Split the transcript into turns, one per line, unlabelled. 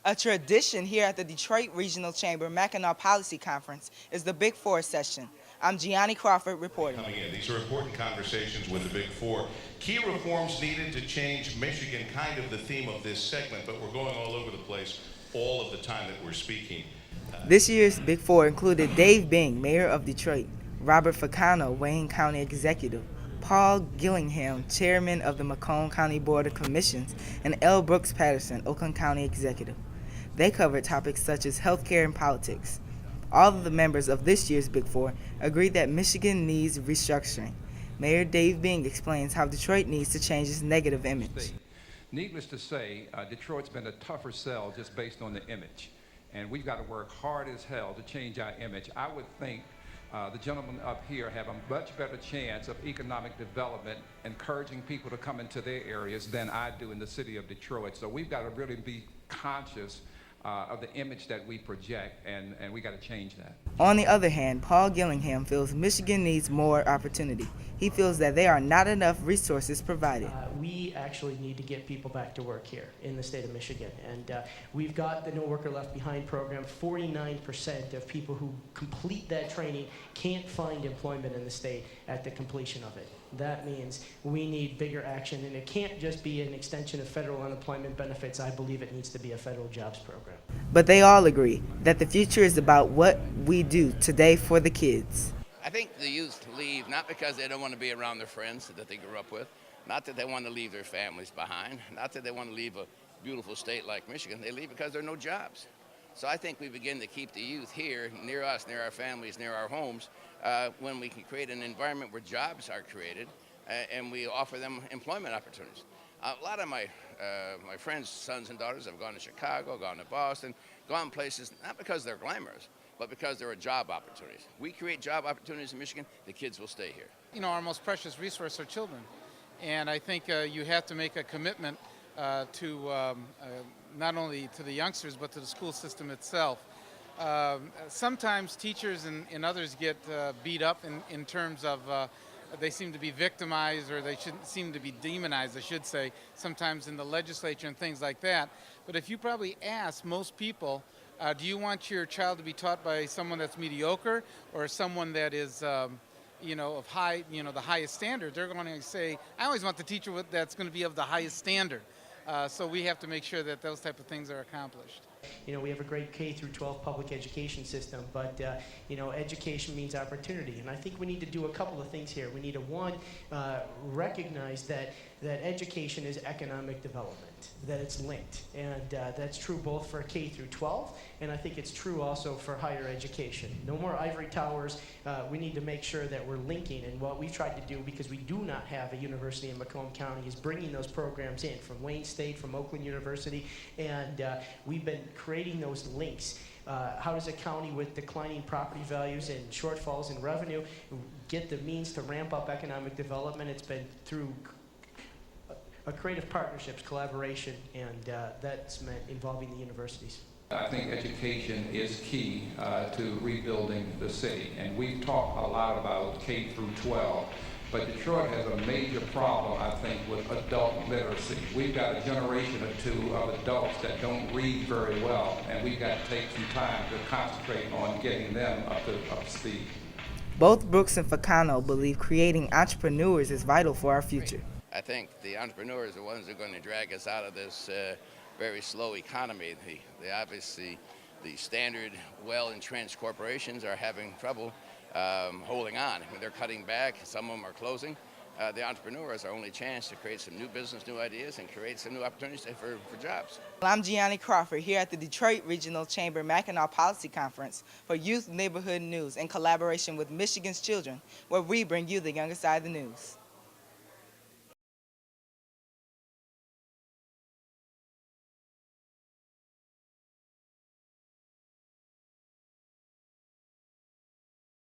A tradition here at the Detroit Regional Chamber Mackinac Policy Conference is the Big Four session. I'm Gionni Crawford reporting.
Coming in. These are important conversations with the Big Four. Key reforms needed to change Michigan, kind of the theme of this segment, but we're going all over the place all of the time that we're speaking.
This year's Big Four included Dave Bing, Mayor of Detroit, Robert Ficano, Wayne County Executive, Paul Gieleghem, Chairman of the Macomb County Board of Commissions, and L. Brooks Patterson, Oakland County Executive. They covered topics such as healthcare and politics. All of the members of this year's Big Four agreed that Michigan needs restructuring. Mayor Dave Bing explains how Detroit needs to change its negative image.
Needless to say, Detroit's been a tougher sell just based on the image. And we've got to work hard as hell to change our image. I would think the gentlemen up here have a much better chance of economic development, encouraging people to come into their areas than I do in the city of Detroit. So we've got to really be conscious of the image that we project, and we got to change that.
On the other hand, Paul Gieleghem feels Michigan needs more opportunity. He feels that there are not enough resources provided.
We actually need to get people back to work here in the state of Michigan. And we've got the No Worker Left Behind program. 49% of people who complete that training can't find employment in the state at the completion of it. That means we need bigger action, and it can't just be an extension of federal unemployment benefits. I believe it needs to be a federal jobs program.
But they all agree that the future is about what we do today for the kids.
I think the youth leave not because they don't want to be around their friends that they grew up with, not that they want to leave their families behind, not that they want to leave a beautiful state like Michigan. They leave because there are no jobs. So I think we begin to keep the youth here, near us, near our families, near our homes, when we can create an environment where jobs are created and we offer them employment opportunities. A lot of my friends' sons and daughters have gone to Chicago, gone to Boston, gone places not because they're glamorous, but because there are job opportunities. We create job opportunities in Michigan, the kids will stay here.
You know, our most precious resource are children. And I think you have to make a commitment to not only to the youngsters, but to the school system itself. Sometimes teachers and others get beat up in terms of they seem to be victimized, or they seem to be demonized, I should say, sometimes in the legislature and things like that. But if you probably ask most people, do you want your child to be taught by someone that's mediocre or someone that is of high, the highest standard? They're going to say, I always want the teacher that's going to be of the highest standard. So we have to make sure that those type of things are accomplished.
We have a great K through 12 public education system, but education means opportunity, and I think we need to do a couple of things here. We need to recognize that education is economic development, that it's linked, and that's true both for K through 12, and I think it's true also for higher education. No more ivory towers. We need to make sure that we're linking, and what we've tried to do, because we do not have a university in Macomb County, is bringing those programs in from Wayne State, from Oakland University, and we've been creating those links. How does a county with declining property values and shortfalls in revenue get the means to ramp up economic development? It's been through a creative partnerships, collaboration, and that's meant involving the universities.
I think education is key to rebuilding the city, and we've talked a lot about K through 12. But Detroit has a major problem, I think, with adult literacy. We've got a generation or two of adults that don't read very well, and we've got to take some time to concentrate on getting them up to speed.
Both Brooks and Ficano believe creating entrepreneurs is vital for our future.
I think the entrepreneurs are the ones that are going to drag us out of this very slow economy. Obviously, the standard, well-entrenched corporations are having trouble holding on. I mean, they're cutting back. Some of them are closing. The entrepreneurs are our only chance to create some new business, new ideas, and create some new opportunities for jobs.
I'm Gionni Crawford here at the Detroit Regional Chamber Mackinac Policy Conference for Youth Neighborhood News in collaboration with Michigan's Children, where we bring you the younger side of the news.